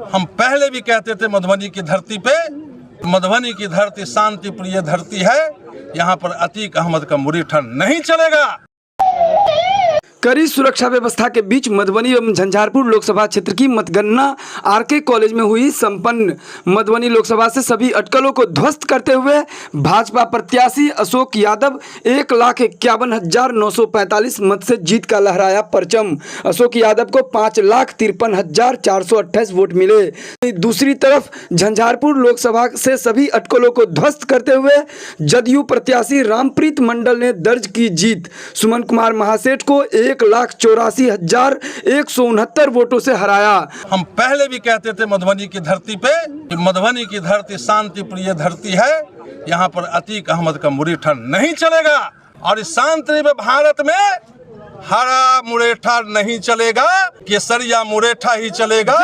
हम पहले भी कहते थे मधुबनी की धरती पे, मधुबनी की धरती शांति प्रिय धरती है, यहाँ पर अतीक अहमद का मुरीठा नहीं चलेगा। कड़ी सुरक्षा व्यवस्था के बीच मधुबनी एवं झंझारपुर लोकसभा क्षेत्र की मतगणना आरके कॉलेज में हुई संपन्न। मधुबनी लोकसभा से सभी अटकलों को ध्वस्त करते हुए भाजपा प्रत्याशी अशोक यादव 1,51,945 मत से जीत का लहराया परचम। अशोक यादव को 5,53,428 वोट मिले। दूसरी तरफ झंझारपुर लोकसभा से सभी अटकलों को ध्वस्त करते हुए जदयू प्रत्याशी रामप्रीत मंडल ने दर्ज की जीत। सुमन कुमार महासेठ को 1,84,169 वोटों से हराया। हम पहले भी कहते थे मधुबनी की धरती पे, मधुबनी की धरती शांति प्रिय धरती है, यहाँ पर अतीक अहमद का मुरीठा नहीं चलेगा। और इस शांति में भारत में हरा मुरेठा नहीं चलेगा, केसरिया मुरेठा ही चलेगा।